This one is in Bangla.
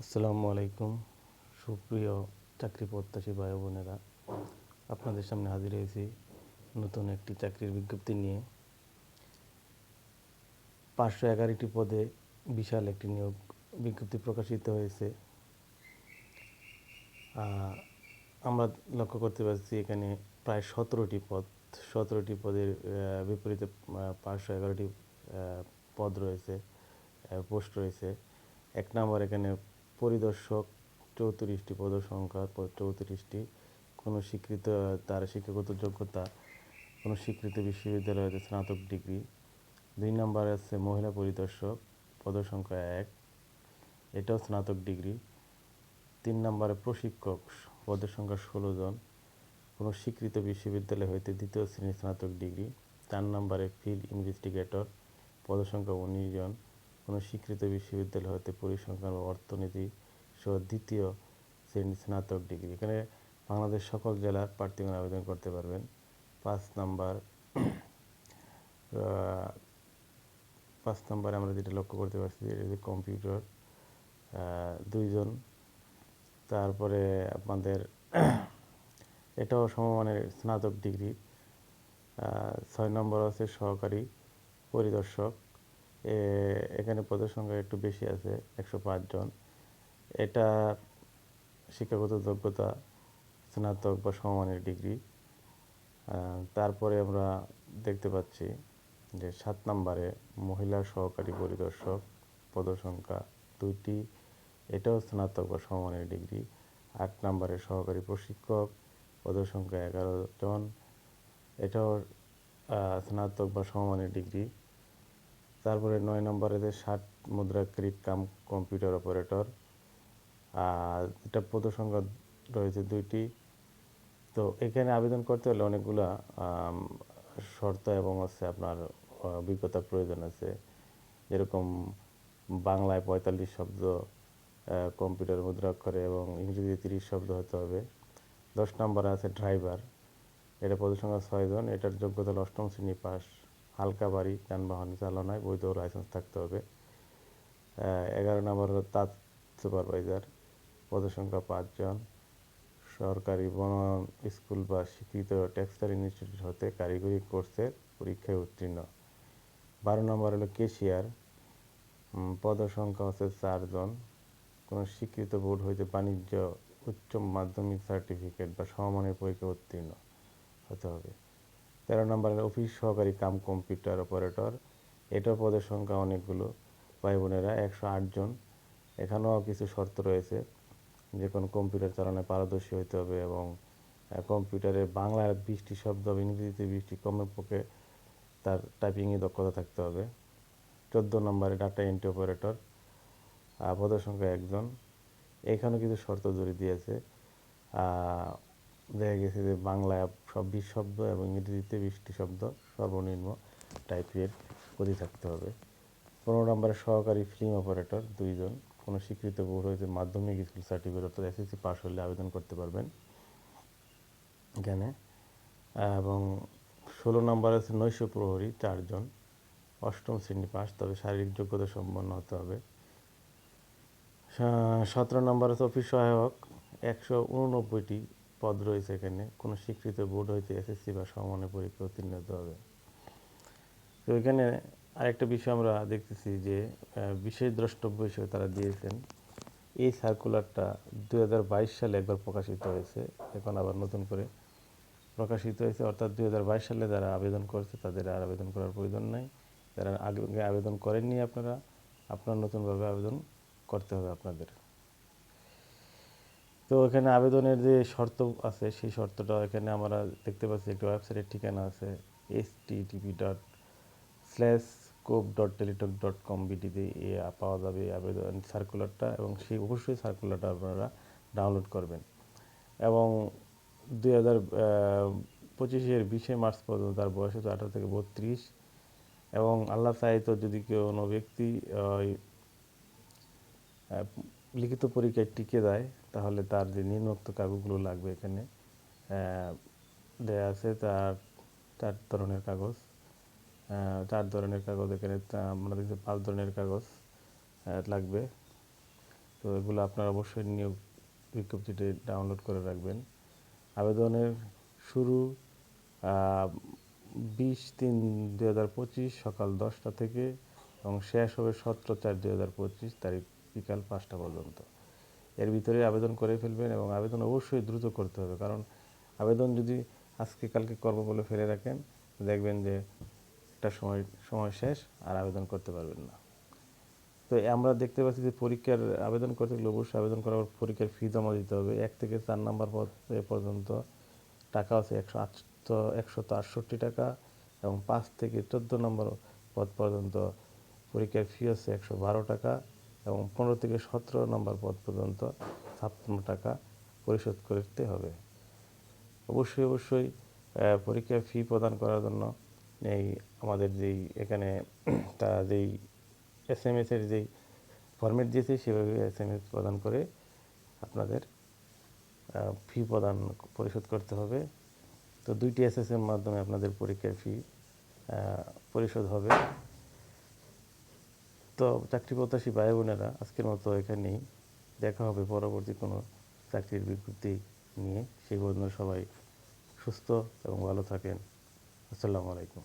আসসালামু আলাইকুম। সুপ্রিয় চাকরি প্রত্যাশী ভাই বোনেরা, আপনাদের সামনে হাজির হয়েছি নতুন একটি চাকরির বিজ্ঞপ্তি নিয়ে। 511টি পদে বিশাল একটি নিয়োগ বিজ্ঞপ্তি প্রকাশিত হয়েছে। আমরা লক্ষ্য করতে পারছি এখানে প্রায় 17টি পদের বিপরীতে 511টি পদ রয়েছে, পোস্ট রয়েছে। 1 নম্বর এখানে পরিদর্শক 34টি পদসংখ্যা 34টি। কোনো স্বীকৃত তার শিক্ষাগত যোগ্যতা কোনো স্বীকৃত বিশ্ববিদ্যালয় হতে স্নাতক ডিগ্রি। 2 নম্বরে আছে মহিলা পরিদর্শক, পদসংখ্যা 1, এটাও স্নাতক ডিগ্রি। 3 নম্বরে প্রশিক্ষক, পদের সংখ্যা 16 জন, কোনো স্বীকৃত বিশ্ববিদ্যালয় হইতে দ্বিতীয় শ্রেণীর স্নাতক ডিগ্রি। 4 নম্বরে ফিল্ড ইনভেস্টিগেটর, পদসংখ্যা 19 জন, কোনো স্বীকৃত বিশ্ববিদ্যালয় হতে পরিসংখ্যান বা অর্থনীতি সহ দ্বিতীয় শ্রেণীর স্নাতক ডিগ্রি। এখানে বাংলাদেশ সকল জেলার প্রার্থীগণ আবেদন করতে পারবেন। 5 নম্বরে আমরা যেটা লক্ষ্য করতে পারছি এটা যে কম্পিউটার 2 জন। তারপরে আপনাদের এটাও সমমানের স্নাতক ডিগ্রি। 6 নম্বর আছে সহকারী পরিদর্শক, এখানে পদের সংখ্যা একটু বেশি আছে, 105 জন। এটা শিক্ষাগত যোগ্যতা স্নাতক বা সমমানের ডিগ্রি। তারপরে আমরা দেখতে পাচ্ছি যে 7 নম্বরে মহিলা সহকারী পরিদর্শক, পদসংখ্যা 2টি, এটাও স্নাতক বা সমমানের ডিগ্রি। 8 নম্বরে সহকারী প্রশিক্ষক, পদসংখ্যা 11 জন, এটাও স্নাতক বা সমমানের ডিগ্রি। তারপরে 9 নম্বরে 60 মুদ্রাক্ষরিক কাম কম্পিউটার অপারেটর, এটা পদসংখ্যা রয়েছে 2টি। তো এখানে আবেদন করতে হলে অনেকগুলা শর্ত এবং হচ্ছে আপনার অভিজ্ঞতার প্রয়োজন আছে। যেরকম বাংলায় 45 শব্দ, কম্পিউটার মুদ্রাক্ষরে এবং ইংরেজি 30 শব্দ হতে হবে। 10 নম্বরে আছে ড্রাইভার, এটা পদসংখ্যা 6 জন, এটার যোগ্যতা হলো 8ম শ্রেণী পাস, হালকা ভারী যানবাহন চালনায় বৈধ লাইসেন্স থাকতে হবে। 11 নম্বর হলো তাঁত সুপারভাইজার, পদসংখ্যা 5 জন, সরকারি বনায়ন স্কুল বা স্বীকৃত টেক্সটাইল ইনস্টিটিউট হতে কারিগরি কোর্সের পরীক্ষায় উত্তীর্ণ। 12 নম্বর হলো কেশিয়ার, পদসংখ্যা হচ্ছে 4 জন, কোনো স্বীকৃত বোর্ড হইতে বাণিজ্য উচ্চ মাধ্যমিক সার্টিফিকেট বা সমমানের পরীক্ষা উত্তীর্ণ হতে হবে। 13 নম্বর হলো অফিস সহকারী কাম কম্পিউটার অপারেটর, এটাও পদের সংখ্যা অনেকগুলো ভাই বোনেরা, 108 জন। এখানেও কিছু শর্ত রয়েছে, যে কোনো কম্পিউটার চালানোয় পারদর্শী হতে হবে এবং কম্পিউটারে বাংলার 20টি শব্দ ইংরেজিতে 20টি কমপক্ষে তার টাইপিংয়ে দক্ষতা থাকতে হবে। 14 নম্বরে ডাটা এন্ট্রি অপারেটর, পদের সংখ্যা 1 জন। এখানেও কিছু শর্ত জড়িয়ে দিয়েছে, দেখা গেছে যে বাংলায় 20 শব্দ এবং ইংরেজিতে 20টি শব্দ সর্বনিম্ন টাইপের গতি থাকতে হবে। 15 নম্বরে সহকারী ফিল্ম অপারেটর 2 জন, কোনো স্বীকৃত বোর্ড হইতে মাধ্যমিক স্কুল সার্টিফিকেট অর্থাৎ এসএসসি পাস হলে আবেদন করতে পারবেন এখানে। এবং 16 নম্বর আছে নৈশ প্রহরী 4 জন, 8ম শ্রেণী পাস, তবে শারীরিক যোগ্যতা সম্পন্ন হতে হবে। 17 নম্বর আছে অফিস সহায়ক, 189টি পদ রয়েছে এখানে, কোনো স্বীকৃত বোর্ড হইতে এসএসসি বা সমমানের পরীক্ষা উত্তীর্ণ হতে হবে। তো এখানে আরেকটা বিষয় আমরা দেখতেছি যে বিশেষ দ্রষ্টব্য হিসেবে তারা দিয়েছেন, এই সার্কুলারটা 2022 সালে একবার প্রকাশিত হয়েছে, এখন আবার নতুন করে প্রকাশিত হয়েছে, অর্থাৎ 2022 সালে যারা আবেদন করেছে তাদের আর আবেদন করার প্রয়োজন নাই। যারা আগে আবেদন করেননি আপনারা নতুনভাবে আবেদন করতে হবে আপনাদের। তো এখানে আবেদনের যে শর্ত আছে সেই শর্তটা এখানে আমরা দেখতে পাচ্ছি, একটা ওয়েবসাইটের ঠিকানা আছে http://scope.teletalk.com/bd পাওয়া যাবে আবেদন সার্কুলারটা, এবং সেই অবশ্যই সার্কুলারটা আপনারা ডাউনলোড করবেন। এবং 2025-এর 20শে মার্চ পর্যন্ত তার বয়স হচ্ছে 18 থেকে 32, এবং আল্লাহ চাহিত যদি কোনো ব্যক্তি লিখিত পরীক্ষায় টিকে যায় তাহলে তার যে নিম্নোক্ত কাগজগুলো লাগবে এখানে দেয়া আছে, তার 4 ধরনের কাগজ, এখানে আমরা দেখছি 5 ধরনের কাগজ লাগবে। তো এগুলো আপনারা অবশ্যই নিয়োগ বিজ্ঞপ্তিটি ডাউনলোড করে রাখবেন। আবেদনের শুরু 20/3/2025 সকাল 10টা থেকে এবং শেষ হবে 17/4/2025 তারিখ বিকাল 5টা পর্যন্ত। এর ভিতরে আবেদন করে ফেলবেন এবং আবেদন অবশ্যই দ্রুত করতে হবে, কারণ আবেদন যদি আজকে কালকে করব বলে ফেলে রাখেন, দেখবেন যে একটা সময় শেষ আর আবেদন করতে পারবেন না। তো আমরা দেখতে পাচ্ছি যে পরীক্ষার আবেদন করতে গেলে অবশ্যই আবেদন করার পরীক্ষার ফি জমা দিতে হবে। 1 থেকে 4 নাম্বার পদ পর্যন্ত টাকা আছে 168 টাকা এবং 5 থেকে 14 নম্বর পদ পর্যন্ত পরীক্ষার ফি আছে 112 টাকা এবং 15 থেকে 17 নম্বর পদ পর্যন্ত 56 টাকা পরিশোধ করতে হবে। অবশ্যই পরীক্ষার ফি প্রদান করার জন্য এই আমাদের যেই এখানে তারা যেই SMS-এর যেই ফরম্যাট দিয়েছে সেভাবে SMS প্রদান করে আপনাদের ফি পরিশোধ করতে হবে। তো 2টি SSM মাধ্যমে আপনাদের পরীক্ষার ফি পরিশোধ হবে। তো চাকরি প্রত্যাশী ভাই বোনেরা, আজকের মতো এখানেই, দেখা হবে পরবর্তী কোনো চাকরির বিজ্ঞপ্তি নিয়ে। সেই পর্যন্ত সবাই সুস্থ এবং ভালো থাকেন। আসসালামু আলাইকুম।